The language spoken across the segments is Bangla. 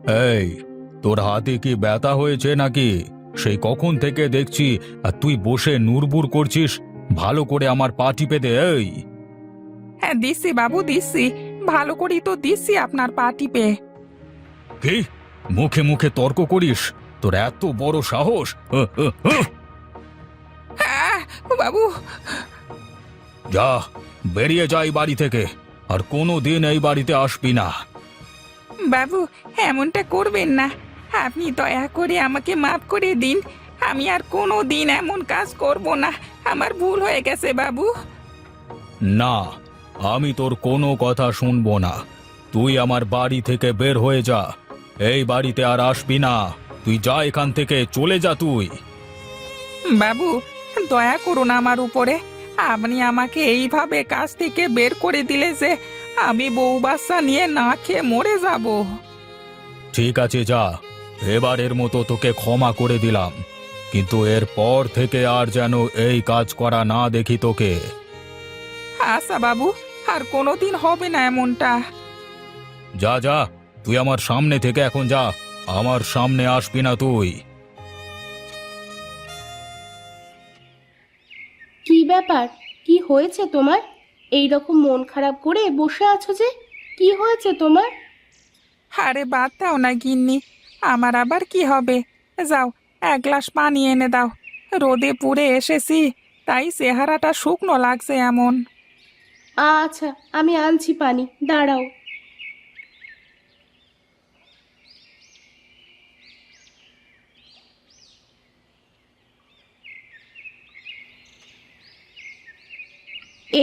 এই, তোর হাতে কি ব্যথা হয়েছে নাকি? সেই কখন থেকে দেখছি আর তুই বসে নুড়বুড় করছিস। ভালো করে আমার পা টিপে দে। এই, হ্যাঁ দিচ্ছি বাবু দিচ্ছি, ভালো করেই তো দিচ্ছি আপনার পা টিপে। কি? মুখে মুখে তর্ক করিস? তোর এত বড় সাহস! হ্যাঁ বাবু। যা, বেরিয়ে যা এই বাড়ি থেকে। আর কোনো দিন এই বাড়িতে আসবি না। বাবু এমনটা করবেন না, আপনি দয়া করে আমাকে মাফ করে দিন। আমি আর কোনো দিন এমন কাজ করব না, আমার ভুল হয়ে গেছে বাবু। না, আমি তোর কোনো কথা শুনবো না। তুই আমার বাড়ি থেকে বের হয়ে যা। এই বাড়িতে আর আসবি না। তুই যা, এখান থেকে চলে যা তুই। বাবু দয়া করুন আমার উপরে, আপনি আমাকে এইভাবে কাজ থেকে বের করে দিলে যে আমি বউ বাচ্চা নিয়ে না খেয়ে মরে যাব। ঠিক আছে, যা। এবারের মতো তোকে ক্ষমা করে দিলাম, কিন্তু এরপর থেকে আর যেন এই কাজ করা না দেখি তোকে। আচ্ছা বাবু, আর কোনোদিন হবে না এমনটা। যা যা, তুই আমার সামনে থেকে এখন যা। আমার সামনে আসবি না তুই। কি ব্যাপার? কি হয়েছে তোমার? এই রকম মন খারাপ করে বসে আছো যে? কি হয়েছে তোমার? আরে বাদ দাও না গিন্নি, আমার আবার কি হবে। যাও, এক গ্লাস পানি এনে দাও। রোদে পুড়ে এসেছি, তাই চেহারাটা শুকনো লাগছে এমন। আচ্ছা, আমি আনছি পানি, দাঁড়াও।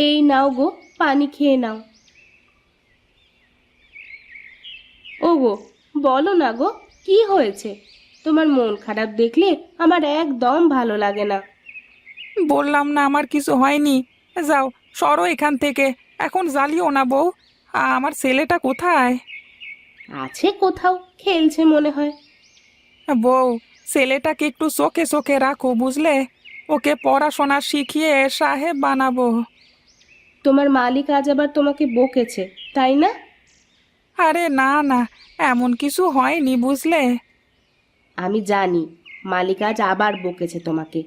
এই নাও গো, পানি খেয়ে নাও। ওগো, বলো না গো, কি হয়েছে? তোমার মন খারাপ দেখলে আমার একদম ভালো লাগে না। বললাম না আমার কিছু হয়নি। যাও, সরো এখান থেকে, এখন জ্বালিও না বউ। আমার ছেলেটা কোথায়? আছে কোথাও, খেলছে মনে হয়। বউ, ছেলেটাকে একটু চোখে চোখে রাখো বুঝলে, ওকে পড়াশোনা শিখিয়ে সাহেব বানাবো। তোমার মালিক আজ আবার তোমাকে বকেছে, তাই না? আরে না না, এমন কিছু হয়নি বুঝলে। আমি জানি মালিক আজ আবার বকেছে তোমাকে।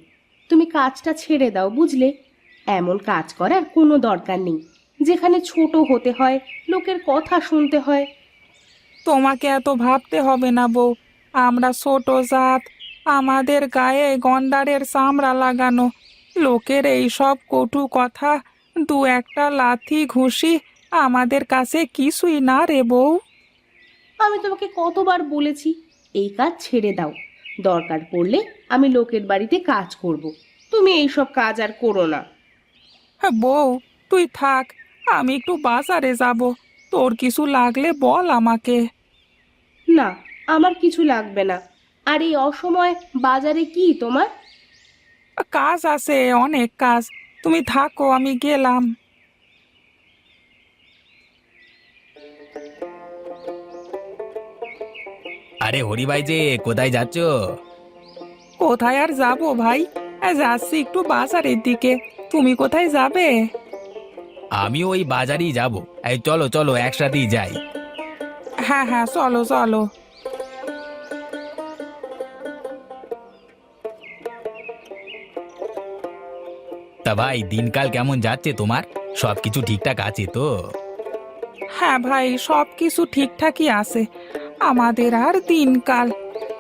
তুমি কাজটা ছেড়ে দাও বুঝলে। এমন কাজ করার কোনো দরকার নেই, যেখানে ছোট হতে হয়, লোকের কথা শুনতে হয়। তোমাকে এত ভাবতে হবে না বউ, আমরা ছোট জাত, আমাদের গায়ে গন্ডারের চামড়া লাগানো। লোকের এই সব কটু কথা, দু একটা লাথি ঘুষি আমাদের কাছে কিছুই না রে বউ। আমি তোমাকে কতবার বলেছি এই কাজ ছেড়ে দাও। দরকার পড়লে আমি লোকের বাড়িতে কাজ করব, তুমি এই সব কাজ আর করো না। হ্যাঁ বউ, তুই থাক, আমি একটু বাজারে যাব। তোর কিছু লাগলে বল আমাকে। না, আমার কিছু লাগবে না। আর এই অসময় বাজারে কি তোমার? কাজ আছে, অনেক কাজ। তুমি থাকো, আমি গেলাম। আরে হরি ভাই যে কোথায় যাচ্ছ? কোথায় আর যাব ভাই, যাচ্ছি একটু বাজারের দিকে। তুমি কোথায় যাবে? আমিও ওই বাজারেই যাব। এই চলো চলো একসাথেই যাই। হ্যাঁ হ্যাঁ, চলো চলো। তা ভাই, দিনকাল কেমন যাচ্ছে তোমার? সবকিছু ঠিকঠাক আছে তো? হ্যাঁ ভাই, সব কিছু ঠিকঠাকই আছে। আমাদের আর দিনকাল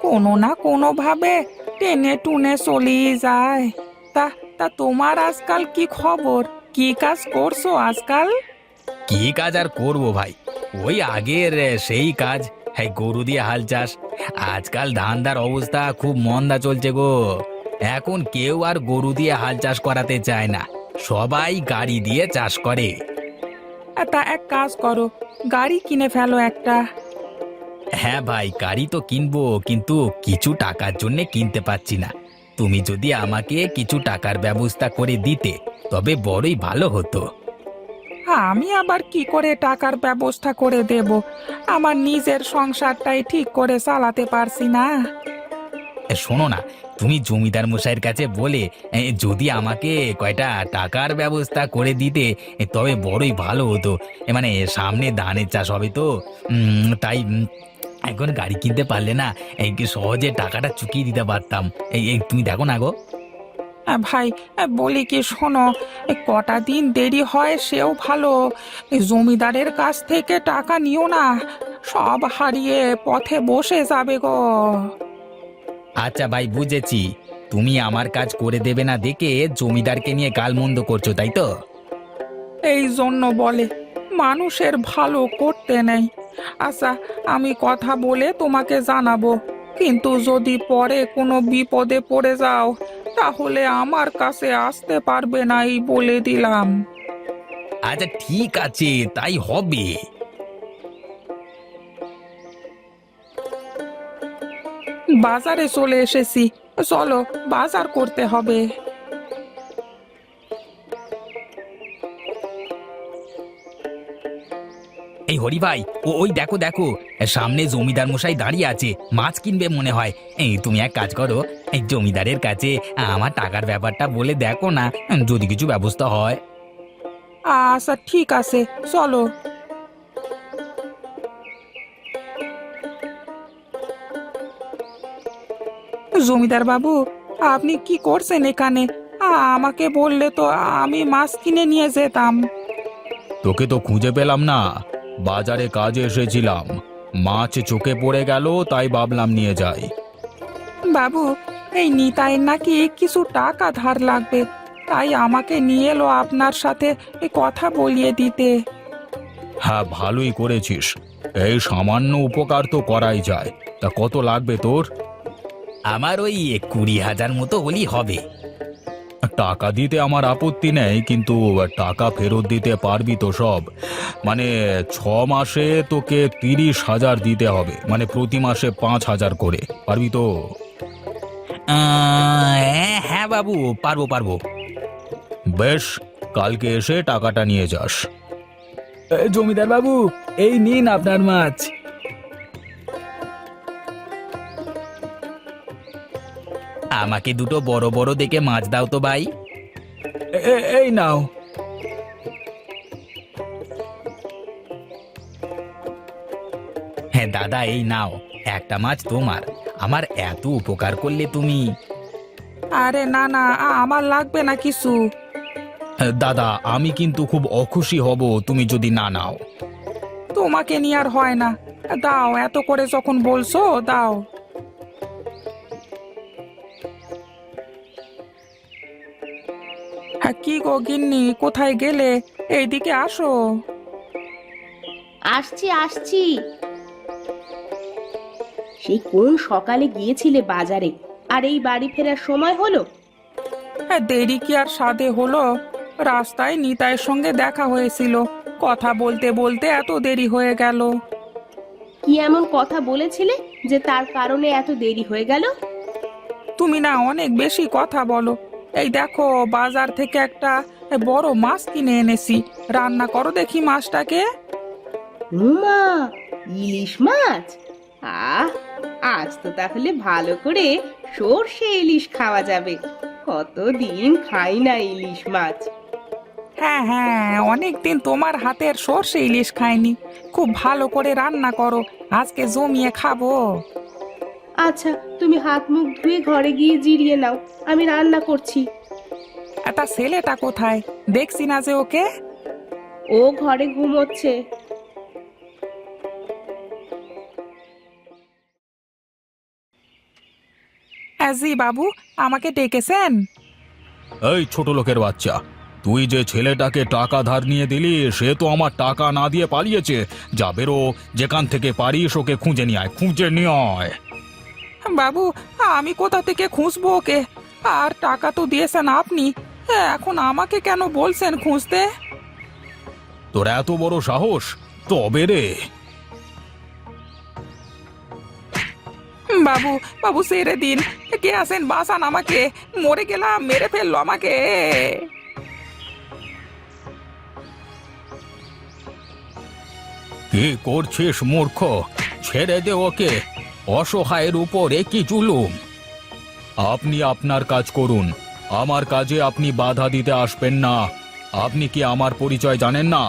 কোনো না কোনোভাবে টেনে টুনে চলেই যায়। তা তা তোমার আজকাল কি খবর? কি কাজ করছো আজকাল? কি কাজ আর করব ভাই, ওই আগের সেই কাজ। হ্যাঁ, গরু দিয়ে হাল চাষ। আজকাল ধান্দার অবস্থা খুব মন্দা চলছে গো। এখন কেউ আর গরু দিয়ে হাল চাষ করাতে চায় না, সবাই গাড়ি দিয়ে চাষ করে। তা এক কাজ করো, গাড়ি কিনে ফেলো একটা। হ্যাঁ ভাই, গাড়ি তো কিনবো, কিন্তু কিছু টাকার জন্য কিনতে পারছি না। তুমি যদি আমাকে কিছু টাকার ব্যবস্থা করে দিতে, তবে বড়ই ভালো হতো। আমি আবার কি করে টাকার ব্যবস্থা করে দেব? আমার নিজের সংসারটাই ঠিক করে চালাতে পারছি না। শোনো না, তুমি জমিদার মশাইয়ের কাছে বলে যদি আমাকে কয়টা টাকার ব্যবস্থা করে দিতে, তবে বড়ই ভালো হতো। মানে সামনে ধানের চাষ হবে তো, তাই এখন গাড়ি কিনতে পারলে না এই কি সহজে টাকাটা চুকিয়ে দিতে পারতাম। এই তুমি দেখো না গো। ভাই, বলি কি শোনো, কটা দিন দেরি হয় সেও ভালো। জমিদারের কাছ থেকে টাকা নিও না, সব হারিয়ে পথে বসে যাবে গো। আচ্ছা ভাই, বুঝেছি। তুমি আমার কাজ করে দেবে না দেখে জমিদারকে নিয়ে গালমন্দ করছো, তাই তো? এই জন্য বলে মানুষের ভালো করতে নেই। আচ্ছা, আমি কথা বলে তোমাকে জানাবো, কিন্তু যদি পরে কোনো বিপদে পড়ে যাও তাহলে আমার কাছে আসতে পারবে না, এই বলে দিলাম। আচ্ছা ঠিক আছে, তাই হবে। বাজারে চলে এসেছি, চলো বাজার করতে হবে। এই হরি ভাই, ওই দেখো দেখো, সামনে জমিদার মশাই দাঁড়িয়ে আছে, মাছ কিনবে মনে হয়। এই তুমি এক কাজ করো, এই জমিদারের কাছে আমার টাকার ব্যাপারটা বলে দেখো না, যদি কিছু ব্যবস্থা হয়। আচ্ছা ঠিক আছে, চলো। জমিদার বাবু, আপনি কি করছেন এখানে? আমাকে বললে তো আমি মাছ কিনে নিয়ে যেতাম। তোকে তো খুঁজে পেলাম না, বাজারে কাজে এসেছিলাম, মাছ চোখে পড়ে গেল তাই ভাবলাম নিয়ে যাই। বাবু, এই নিতাইয়ের নাকি কিছু টাকা ধার লাগবে, তাই আমাকে নিয়ে এলো আপনার সাথে কথা বলিয়ে দিতে। হ্যাঁ, ভালোই করেছিস, এই সামান্য উপকার তো করাই যায়। তা কত লাগবে তোর? আমার ওই 20,000 মতো হলেই হবে। টাকা দিতে আমার আপত্তি নেই, কিন্তু টাকা ফেরত দিতে পারবি তো সব? মানে 6 মাসে তোকে 30,000 দিতে হবে, মানে প্রতি মাসে 5,000 করে। পারবি তো? হ্যাঁ বাবু, পারবো পারবো। বেশ, কালকে এসে টাকাটা নিয়ে যাস। জমিদার বাবু, এই নিন আপনার মাছ। আমাকে দুটো বড় বড় দেখে মাছ দাও তো ভাই। এই নাও। হ্যাঁ দাদা, এই নাও, একটা মাছ তোমার। আমার এত উপকার করলে তুমি। আরে না না, আমার লাগবে না কিছু। দাদা, আমি কিন্তু খুব অখুশি হব তুমি যদি না নাও। তোমাকে নিয়ে আর হয় না, দাও, এত করে যখন বলছো দাও। হ্যাঁ, কি গো গিন্নি, কোথায় গেলে? এইদিকে আসো। আসছি আসছি। সেই কোন সকালে গিয়েছিলে বাজারে, আর এই বাড়ি ফেরার সময় হলো? হ্যাঁ, দেরি কি আর সাধে হলো? রাস্তায় নিতাইয়ের সঙ্গে দেখা হয়েছিল, কথা বলতে বলতে এত দেরি হয়ে গেল। কি এমন কথা বলেছিলে যে তার কারণে এত দেরি হয়ে গেল? তুমি না অনেক বেশি কথা বলো। এই দেখো, বাজার থেকে একটা বড় মাছ কিনে এনেছি, রান্না করো দেখি মাছটাকে। উমা, ইলিশ মাছ! আহ, আজ তো তাহলে ভালো করে সর্ষে ইলিশ খাওয়া যাবে। কতদিন খাই না ইলিশ মাছ। হ্যাঁ হ্যাঁ, অনেকদিন তোমার হাতের সর্ষে ইলিশ খাইনি, খুব ভালো করে রান্না করো, আজকে জমিয়ে খাবো। আচ্ছা, তুমি হাত মুখ ধুয়ে ঘরে গিয়ে জিরিয়ে নাও, আমি রান্না করছি। একটা ছেলেটা কোথায়? দেখছি না যে ওকে। ও ঘরে ঘুমোচ্ছে। জি বাবু, আমাকে ডেকেছেন? এই ছোট লোকের বাচ্চা, তুই যে ছেলেটাকে টাকা ধার নিয়ে দিলি সে তো আমার টাকা না দিয়ে পালিয়েছে। যা, বেরো, যেখান থেকে পারিস ওকে খুঁজে নিয়ে আয়, খুঁজে নিয়ে আয়। বাবু, আমি কোথা থেকে খুঁজবো ওকে? আর টাকা তো দিয়েছেন আপনি, এখন আমাকে কেন বলছেন খুঁজতে? তোর এত বড় সাহস? তবে রে। বাবু, বাবু ছেড়ে দিন, কে আছেন বাঁচান আমাকে, মরে গেলাম, মেরে ফেললো আমাকে। কি করছিস মূর্খ? ছেড়ে দে ওকে, অসহায়ের উপরে কি জুলুম। আপনি আপনার কাজ করুন, আমার কাজে আপনি বাধা দিতে আসবেন না। আপনি কি আমার পরিচয় জানেন না?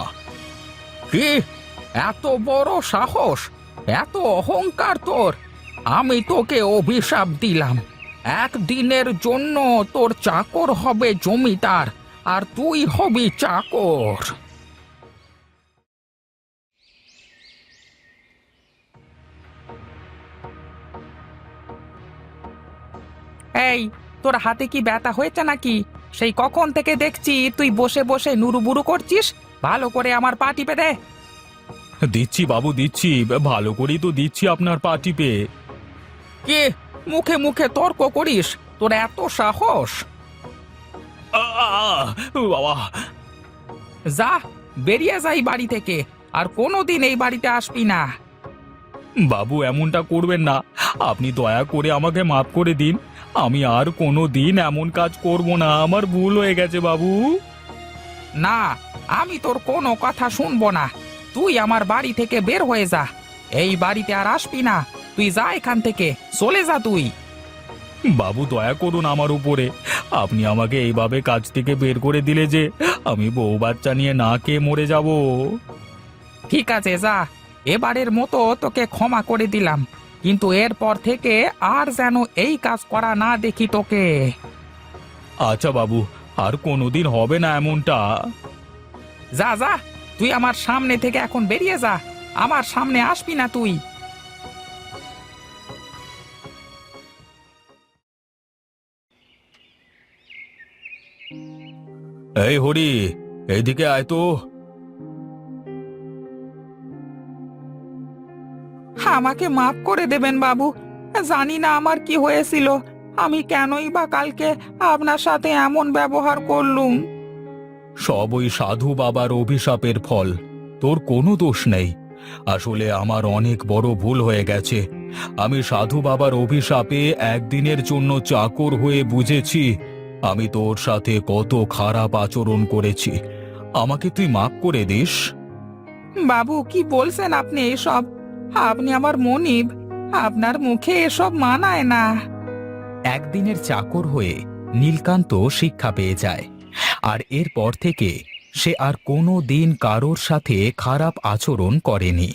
কি এত বড় সাহস? এত অহংকার তোর! আমি তোকে অভিশাপ দিলাম, একদিনের জন্য তোর চাকর হবে জমিদার, আর তুই হবি চাকর। এই, তোর হাতে কি ব্যথা হয়েছে নাকি? সেই কখন থেকে দেখছি তুই বসে বসে নুরুবুরু করছিস। ভালো করে আমার পা টিপে দে। দিচ্ছি বাবু দিচ্ছি, ভালো করেই তো দিচ্ছি আপনার পা টিপে। কে মুখে মুখে তর্ক করিস? তোর এত সাহস! বাবা! যা, বেরিয়ে যাই বাড়ি থেকে, আর কোনোদিন এই বাড়িতে আসবি না। বাবু এমনটা করবেন না, আপনি দয়া করে আমাকে মাফ করে দিন। আমি আর কোনো দিন এমন কাজ করব না, আমার ভুল হয়ে গেছে বাবু। না, আমি তোর কোনো কথা শুনবো না। তুই আমার বাড়ি থেকে বের হয়ে যা, এই বাড়িতে আর আসবি না। তুই যা এখান থেকে, চলে যা তুই। বাবু দয়া করুন আমার উপরে, আপনি আমাকে এইভাবে কাজ থেকে বের করে দিলে যে আমি বউ বাচ্চা নিয়ে না খেয়ে মরে যাব। ঠিক আছে, যা, এবারের মতো তোকে ক্ষমা করে দিলাম, কিন্তু এরপর থেকে আর যেন এই কাজ করা না দেখি তোকে। আচ্ছা বাবু, আর কোনোদিন হবে না এমনটা। যা যা, তুই আমার সামনে থেকে এখন বেরিয়ে যা, আমার সামনে আসবি না তুই। এই হরি, এইদিকে আয় তো। আমাকে মাফ করে দেবেন বাবু, জানি না আমার কি হয়েছিল, আমি কেনই বা কালকে আপনার সাথে এমন ব্যবহার করলুম। সব ওই সাধু বাবার অভিশাপের ফল, তোর কোনো দোষ নেই। আসলে আমার অনেক বড় ভুল হয়ে গেছে। আমি সাধু বাবার অভিশাপে একদিনের জন্য চাকর হয়ে বুঝেছি আমি তোর সাথে কত খারাপ আচরণ করেছি। আমাকে তুই মাফ করে দিস। বাবু, কি বলছেন আপনি এসব? আপনি আমার মনিব, আপনার মুখে এসব মানায় না। একদিনের চাকর হয়ে নীলকান্ত শিক্ষা পেয়ে যায়, আর এরপর থেকে সে আর কোনো দিন কারোর সাথে খারাপ আচরণ করেনি।